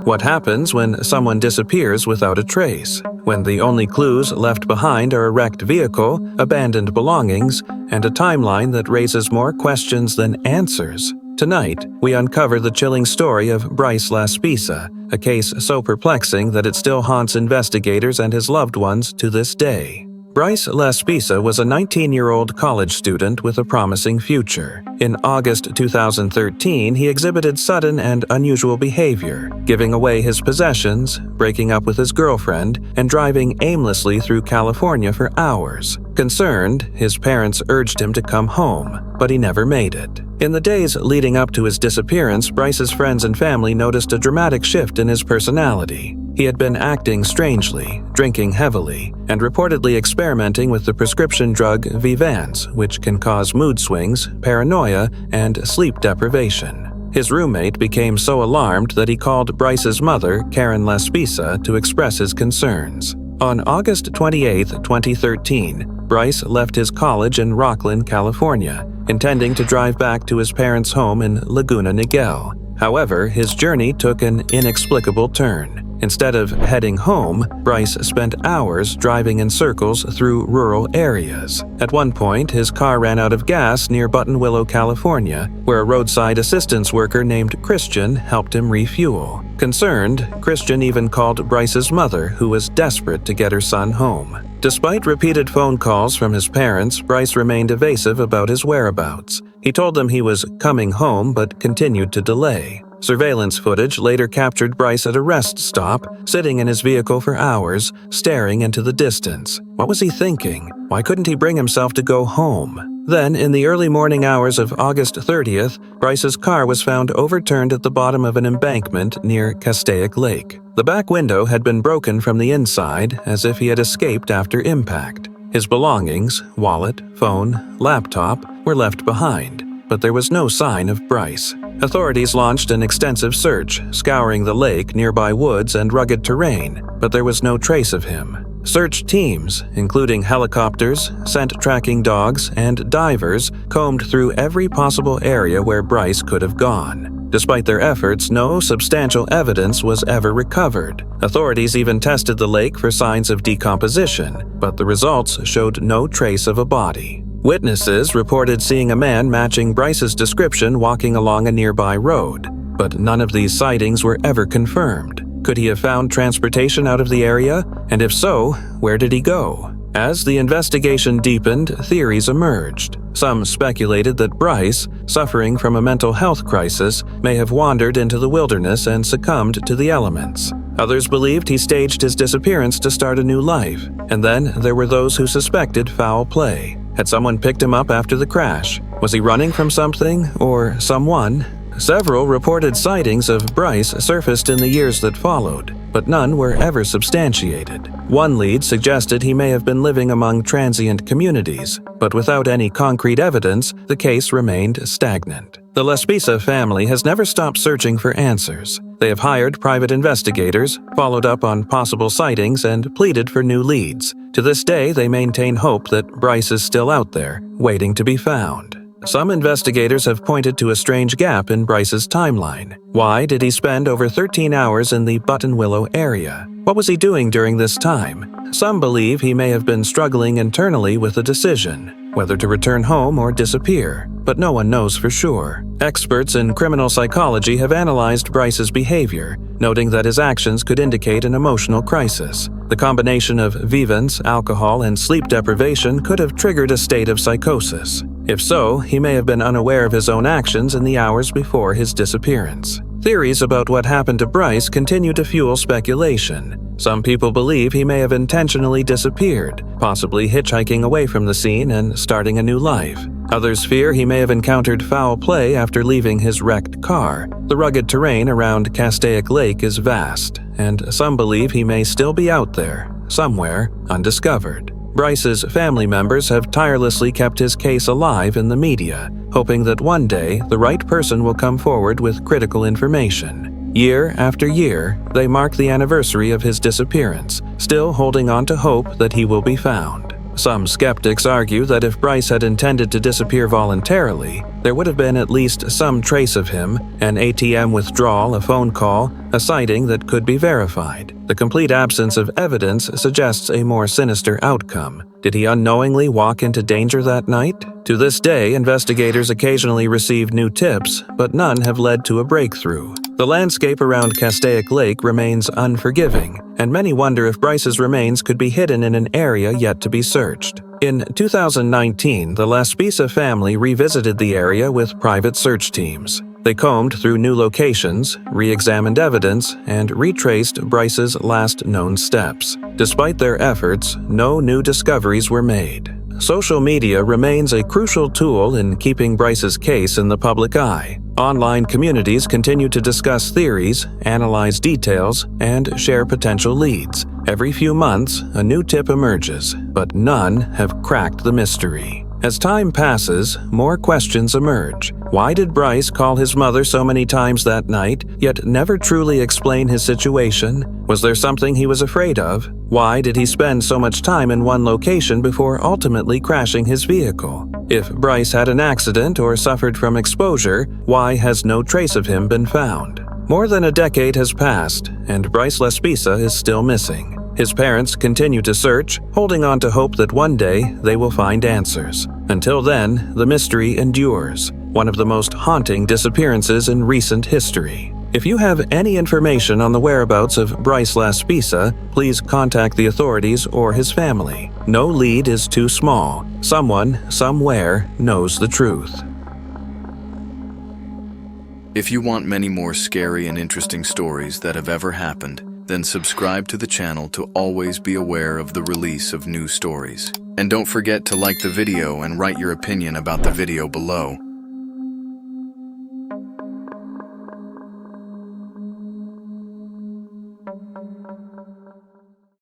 What happens when someone disappears without a trace? When the only clues left behind are a wrecked vehicle, abandoned belongings, and a timeline that raises more questions than answers? Tonight, we uncover the chilling story of Bryce Laspisa, a case so perplexing that it still haunts investigators and his loved ones to this day. Bryce Laspisa was a 19-year-old college student with a promising future. In August 2013, he exhibited sudden and unusual behavior, giving away his possessions, breaking up with his girlfriend, and driving aimlessly through California for hours. Concerned, his parents urged him to come home, but he never made it. In the days leading up to his disappearance, Bryce's friends and family noticed a dramatic shift in his personality. He had been acting strangely, drinking heavily, and reportedly experimenting with the prescription drug Vyvanse, which can cause mood swings, paranoia, and sleep deprivation. His roommate became so alarmed that he called Bryce's mother, Karen Laspisa, to express his concerns. On August 28, 2013, Bryce left his college in Rocklin, California, intending to drive back to his parents' home in Laguna Niguel. However, his journey took an inexplicable turn. Instead of heading home, Bryce spent hours driving in circles through rural areas. At one point, his car ran out of gas near Buttonwillow, California, where a roadside assistance worker named Christian helped him refuel. Concerned, Christian even called Bryce's mother, who was desperate to get her son home. Despite repeated phone calls from his parents, Bryce remained evasive about his whereabouts. He told them he was coming home but continued to delay. Surveillance footage later captured Bryce at a rest stop, sitting in his vehicle for hours, staring into the distance. What was he thinking? Why couldn't he bring himself to go home? Then, in the early morning hours of August 30th, Bryce's car was found overturned at the bottom of an embankment near Castaic Lake. The back window had been broken from the inside, as if he had escaped after impact. His belongings, wallet, phone, laptop, were left behind, but there was no sign of Bryce. Authorities launched an extensive search, scouring the lake, nearby woods, and rugged terrain, but there was no trace of him. Search teams, including helicopters, scent tracking dogs, and divers, combed through every possible area where Bryce could have gone. Despite their efforts, no substantial evidence was ever recovered. Authorities even tested the lake for signs of decomposition, but the results showed no trace of a body. Witnesses reported seeing a man matching Bryce's description walking along a nearby road, but none of these sightings were ever confirmed. Could he have found transportation out of the area? And if so, where did he go? As the investigation deepened, theories emerged. Some speculated that Bryce, suffering from a mental health crisis, may have wandered into the wilderness and succumbed to the elements. Others believed he staged his disappearance to start a new life. And then there were those who suspected foul play. Had someone picked him up after the crash? Was he running from something or someone? Several reported sightings of Bryce surfaced in the years that followed, but none were ever substantiated. One lead suggested he may have been living among transient communities, but without any concrete evidence, the case remained stagnant. The Laspisa family has never stopped searching for answers. They have hired private investigators, followed up on possible sightings, and pleaded for new leads. To this day, they maintain hope that Bryce is still out there, waiting to be found. Some investigators have pointed to a strange gap in Bryce's timeline. Why did he spend over 13 hours in the Buttonwillow area? What was he doing during this time? Some believe he may have been struggling internally with a decision, whether to return home or disappear, but no one knows for sure. Experts in criminal psychology have analyzed Bryce's behavior, noting that his actions could indicate an emotional crisis. The combination of Vyvanse, alcohol, and sleep deprivation could have triggered a state of psychosis. If so, he may have been unaware of his own actions in the hours before his disappearance. Theories about what happened to Bryce continue to fuel speculation. Some people believe he may have intentionally disappeared, possibly hitchhiking away from the scene and starting a new life. Others fear he may have encountered foul play after leaving his wrecked car. The rugged terrain around Castaic Lake is vast, and some believe he may still be out there, somewhere, undiscovered. Bryce's family members have tirelessly kept his case alive in the media, hoping that one day the right person will come forward with critical information. Year after year, they mark the anniversary of his disappearance, still holding on to hope that he will be found. Some skeptics argue that if Bryce had intended to disappear voluntarily, there would have been at least some trace of him, an ATM withdrawal, a phone call, a sighting that could be verified. The complete absence of evidence suggests a more sinister outcome. Did he unknowingly walk into danger that night? To this day, investigators occasionally receive new tips, but none have led to a breakthrough. The landscape around Castaic Lake remains unforgiving, and many wonder if Bryce's remains could be hidden in an area yet to be searched. In 2019, the Laspisa family revisited the area with private search teams. They combed through new locations, re-examined evidence, and retraced Bryce's last known steps. Despite their efforts, no new discoveries were made. Social media remains a crucial tool in keeping Bryce's case in the public eye. Online communities continue to discuss theories, analyze details, and share potential leads. Every few months, a new tip emerges, but none have cracked the mystery. As time passes, more questions emerge. Why did Bryce call his mother so many times that night, yet never truly explain his situation? Was there something he was afraid of? Why did he spend so much time in one location before ultimately crashing his vehicle? If Bryce had an accident or suffered from exposure, why has no trace of him been found? More than a decade has passed, and Bryce Laspisa is still missing. His parents continue to search, holding on to hope that one day they will find answers. Until then, the mystery endures, one of the most haunting disappearances in recent history. If you have any information on the whereabouts of Bryce Laspisa, please contact the authorities or his family. No lead is too small. Someone, somewhere, knows the truth. If you want many more scary and interesting stories that have ever happened, then subscribe to the channel to always be aware of the release of new stories. And don't forget to like the video and write your opinion about the video below.